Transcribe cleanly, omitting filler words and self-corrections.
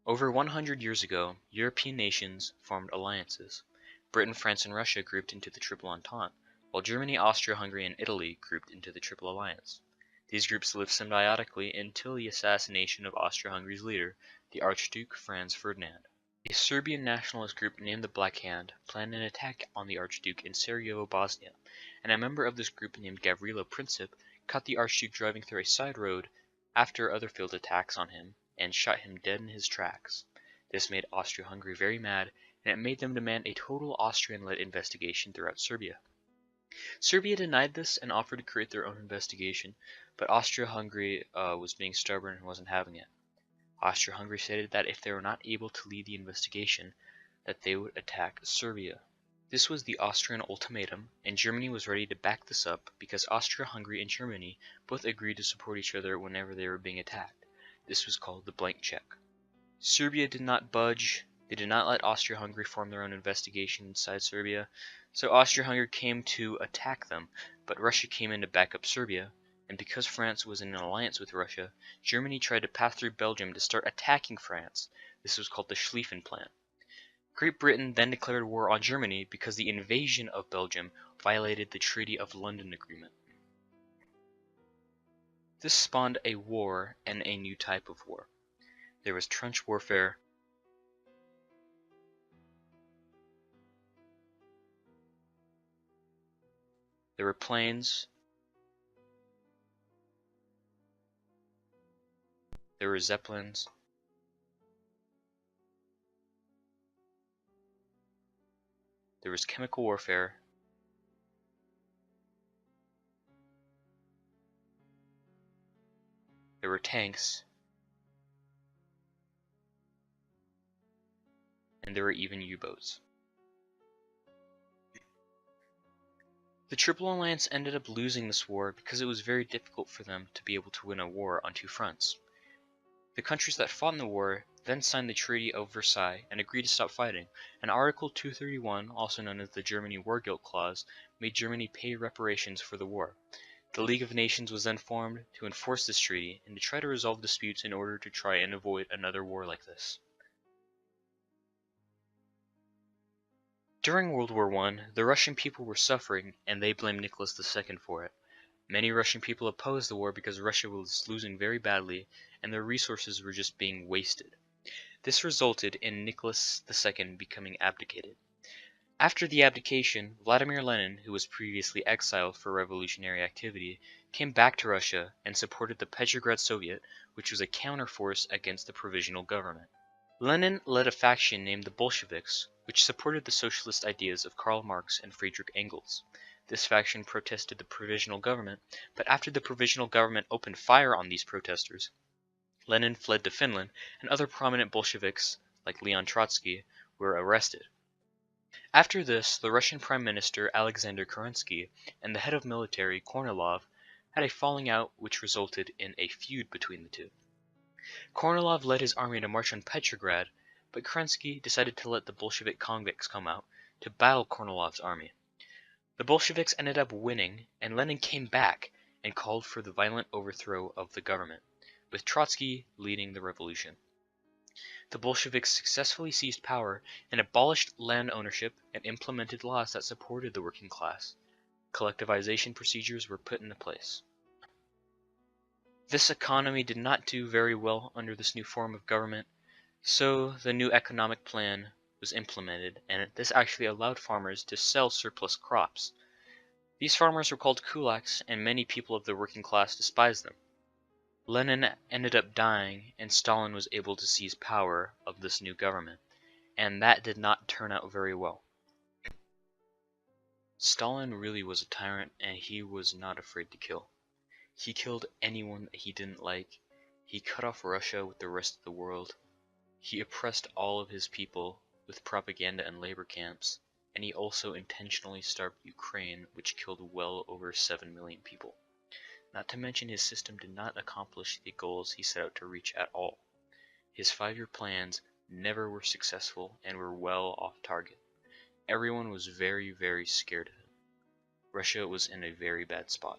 Over 100 years ago, European nations formed alliances. Britain, France, and Russia grouped into the Triple Entente, while Germany, Austria-Hungary, and Italy grouped into the Triple Alliance. These groups lived symbiotically until the assassination of Austria-Hungary's leader, the Archduke Franz Ferdinand. A Serbian nationalist group named the Black Hand planned an attack on the Archduke in Sarajevo, Bosnia, and a member of this group named Gavrilo Princip caught the Archduke driving through a side road after other failed attacks on him and shot him dead in his tracks. This made Austria-Hungary very mad, and it made them demand a total Austrian-led investigation throughout Serbia. Serbia denied this and offered to create their own investigation, but Austria-Hungary was being stubborn and wasn't having it. Austria-Hungary stated that if they were not able to lead the investigation, that they would attack Serbia. This was the Austrian ultimatum, and Germany was ready to back this up because Austria-Hungary and Germany both agreed to support each other whenever they were being attacked. This was called the blank check. Serbia did not budge. They did not let Austria-Hungary form their own investigation inside Serbia, so Austria-Hungary came to attack them, but Russia came in to back up Serbia, and because France was in an alliance with Russia, Germany tried to pass through Belgium to start attacking France. This was called the Schlieffen Plan. Great Britain then declared war on Germany because the invasion of Belgium violated the Treaty of London Agreement. This spawned a war and a new type of war. There was trench warfare. There were planes. There were zeppelins. There was chemical warfare. There were tanks. And there were even U-boats. The Triple Alliance ended up losing this war because it was very difficult for them to be able to win a war on two fronts. The countries that fought in the war then signed the Treaty of Versailles and agreed to stop fighting, and Article 231, also known as the Germany War Guilt Clause, made Germany pay reparations for the war. The League of Nations was then formed to enforce this treaty and to try to resolve disputes in order to try and avoid another war like this. During World War I, the Russian people were suffering, and they blamed Nicholas II for it. Many Russian people opposed the war because Russia was losing very badly, and their resources were just being wasted. This resulted in Nicholas II becoming abdicated. After the abdication, Vladimir Lenin, who was previously exiled for revolutionary activity, came back to Russia and supported the Petrograd Soviet, which was a counterforce against the provisional government. Lenin led a faction named the Bolsheviks, which supported the socialist ideas of Karl Marx and Friedrich Engels. This faction protested the provisional government, but after the provisional government opened fire on these protesters, Lenin fled to Finland, and other prominent Bolsheviks, like Leon Trotsky, were arrested. After this, the Russian Prime Minister Alexander Kerensky and the head of military Kornilov had a falling out which resulted in a feud between the two. Kornilov led his army to march on Petrograd, but Kerensky decided to let the Bolshevik convicts come out to battle Kornilov's army. The Bolsheviks ended up winning, and Lenin came back and called for the violent overthrow of the government, with Trotsky leading the revolution. The Bolsheviks successfully seized power and abolished land ownership and implemented laws that supported the working class. Collectivization procedures were put into place. This economy did not do very well under this new form of government, so the new economic plan was implemented, and this actually allowed farmers to sell surplus crops. These farmers were called kulaks, and many people of the working class despised them. Lenin ended up dying, and Stalin was able to seize power of this new government, and that did not turn out very well. Stalin really was a tyrant, and he was not afraid to kill. He killed anyone that he didn't like. He cut off Russia with the rest of the world. He oppressed all of his people with propaganda and labor camps, and he also intentionally starved Ukraine, which killed well over 7 million people. Not to mention his system did not accomplish the goals he set out to reach at all. His 5-year plans never were successful and were well off target. Everyone was very, very scared of him. Russia was in a very bad spot.